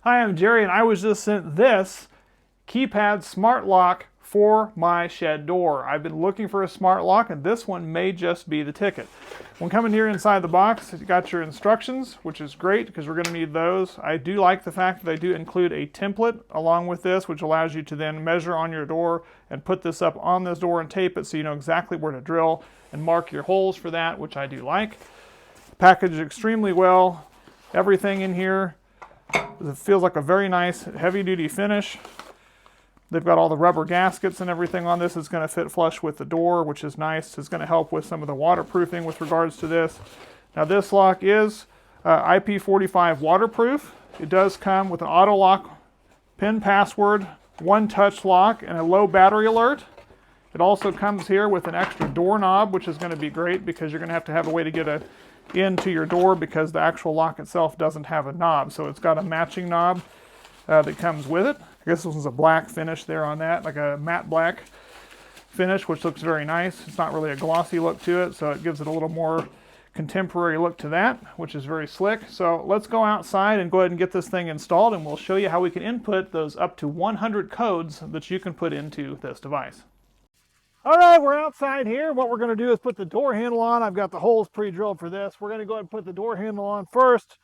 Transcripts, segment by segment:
Hi, I'm Jerry, and I was just sent this keypad smart lock for my shed door. I've been looking for a smart lock, and this one may just be the ticket. When coming here inside the box, you got your instructions, which is great because we're going to need those. I do like the fact that they do include a template along with this, which allows you to then measure on your door and put this up on this door and tape it so you know exactly where to drill and mark your holes for that, which I do like. Packaged extremely well. Everything in here. It feels like a very nice heavy-duty finish. They've got all the rubber gaskets and everything on this. It's going to fit flush with the door, which is nice. It's going to help with some of the waterproofing with regards to this. Now this lock is IP45 waterproof. It does come with an auto lock PIN password, one-touch lock, and a low battery alert. It also comes here with an extra doorknob, which is going to be great because you're going to have a way to get into your door because the actual lock itself doesn't have a knob. So it's got a matching knob that comes with it. I guess this one's a black finish there on that, like a matte black finish, which looks very nice. It's not really a glossy look to it, so it gives it a little more contemporary look to that, which is very slick. So let's go outside and go ahead and get this thing installed, and we'll show you how we can input those up to 100 codes that you can put into this device. All right, we're outside here. What we're going to do is put the door handle on. I've got the holes pre-drilled for this. We're going to go ahead and put the door handle on first.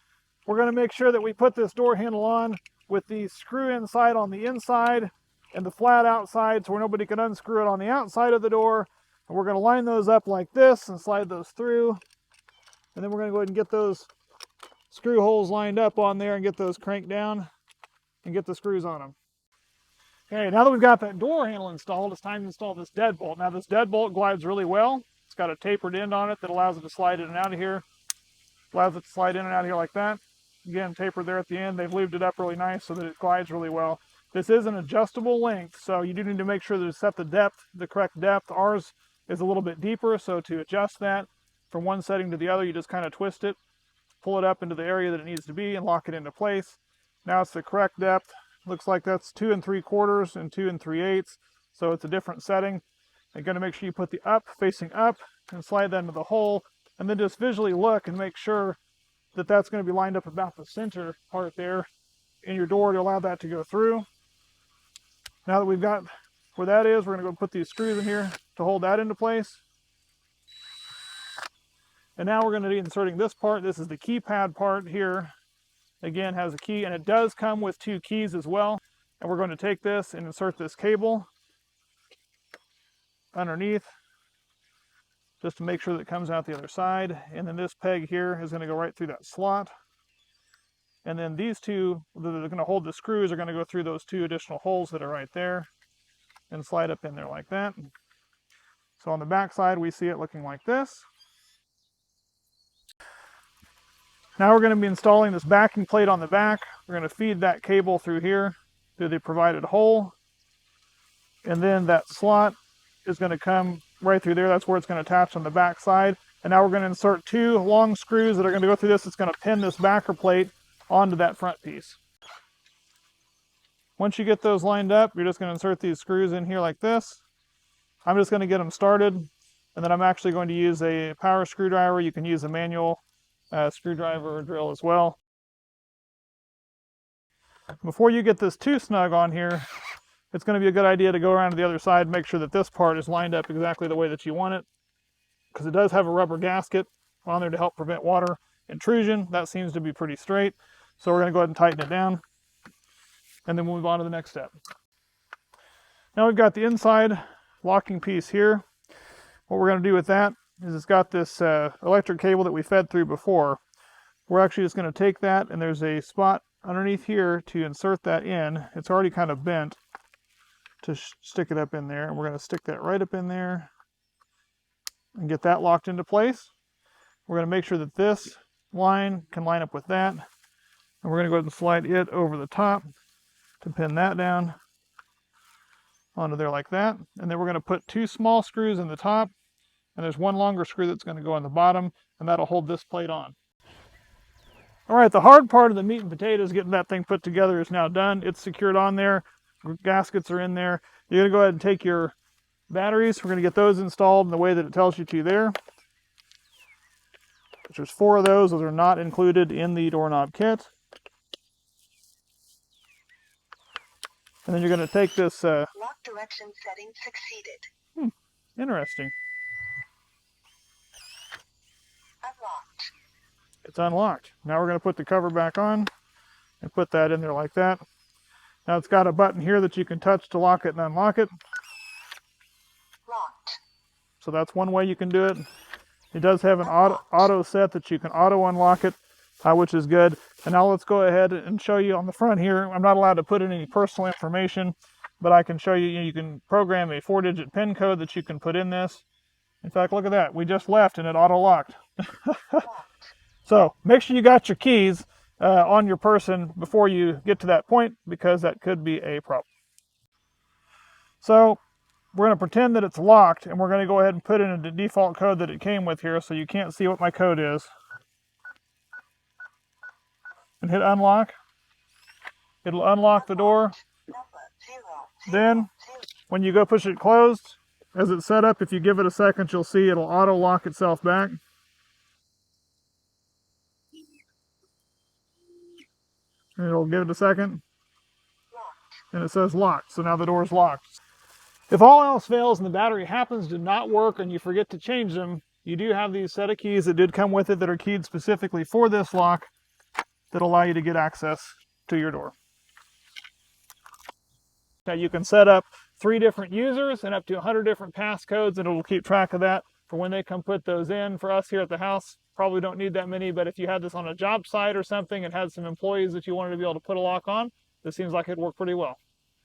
We're going to make sure that we put this door handle on with the screw inside on the inside and the flat outside so where nobody can unscrew it on the outside of the door. And we're going to line those up like this and slide those through. And then we're going to go ahead and get those screw holes lined up on there and get those cranked down and get the screws on them. Okay, now that we've got that door handle installed, it's time to install this deadbolt. Now this deadbolt glides really well. It's got a tapered end on it that allows it to slide in and out of here. Allows it to slide in and out of here like that. Again, tapered there at the end. They've lubed it up really nice so that it glides really well. This is an adjustable length, so you do need to make sure that you set the depth, the correct depth. Ours is a little bit deeper, so to adjust that from one setting to the other, you just kind of twist it, pull it up into the area that it needs to be, and lock it into place. Now it's the correct depth. Looks like that's 2 3/4 and 2 3/8, so it's a different setting. You're going to make sure you put the up facing up and slide that into the hole, and then just visually look and make sure that that's going to be lined up about the center part there in your door to allow that to go through. Now that we've got where that is, we're going to go put these screws in here to hold that into place. And now we're going to be inserting this part. This is the keypad part here. Again, has a key, and it does come with 2 keys as well. And we're going to take this and insert this cable underneath just to make sure that it comes out the other side. And then this peg here is going to go right through that slot. And then these two that are going to hold the screws are going to go through those 2 additional holes that are right there and slide up in there like that. So on the back side, we see it looking like this. Now we're going to be installing this backing plate on the back. We're going to feed that cable through here, through the provided hole. And then that slot is going to come right through there. That's where it's going to attach on the back side. And now we're going to insert 2 long screws that are going to go through this. It's going to pin this backer plate onto that front piece. Once you get those lined up, you're just going to insert these screws in here like this. I'm just going to get them started. And then I'm actually going to use a power screwdriver. You can use a manual screwdriver or drill as well. Before you get this too snug on here, it's going to be a good idea to go around to the other side and make sure that this part is lined up exactly the way that you want it, because it does have a rubber gasket on there to help prevent water intrusion. That seems to be pretty straight, so we're going to go ahead and tighten it down, and then we'll move on to the next step. Now we've got the inside locking piece here. What we're going to do with that is it's got this electric cable that we fed through before. We're actually just going to take that, and there's a spot underneath here to insert that in. It's already kind of bent to stick it up in there, and we're going to stick that right up in there and get that locked into place. We're going to make sure that this line can line up with that, and we're going to go ahead and slide it over the top to pin that down onto there like that. And then we're going to put 2 small screws in the top, and there's 1 longer screw that's going to go on the bottom, and that'll hold this plate on. All right, the hard part of the meat and potatoes, getting that thing put together, is now done. It's secured on there. Gaskets are in there. You're going to go ahead and take your batteries. We're going to get those installed in the way that it tells you to there. There's 4 of those. Those are not included in the doorknob kit. And then you're going to take this... Lock direction setting succeeded. Interesting. Unlocked. It's unlocked. Now we're going to put the cover back on and put that in there like that. Now it's got a button here that you can touch to lock it and unlock it. Locked. So that's one way you can do it. It does have an auto set that you can auto unlock it, which is good. And now let's go ahead and show you on the front here. I'm not allowed to put in any personal information, but I can show you, you can program a 4-digit PIN code that you can put in this. In fact, look at that. We just left and it auto-locked. So make sure you got your keys on your person before you get to that point, because that could be a problem. So we're going to pretend that it's locked, and we're going to go ahead and put in the default code that it came with here, so you can't see what my code is. And hit unlock. It'll unlock the door. Then, when you go push it closed, as it's set up, if you give it a second, you'll see it'll auto-lock itself back. And it'll give it a second. And it says locked, so now the door is locked. If all else fails and the battery happens to not work and you forget to change them, you do have these set of keys that did come with it that are keyed specifically for this lock that allow you to get access to your door. Now you can set up 3 different users and up to 100 different passcodes, and it'll keep track of that for when they come put those in. For us here at the house, probably don't need that many, but if you had this on a job site or something and had some employees that you wanted to be able to put a lock on, this seems like it'd work pretty well.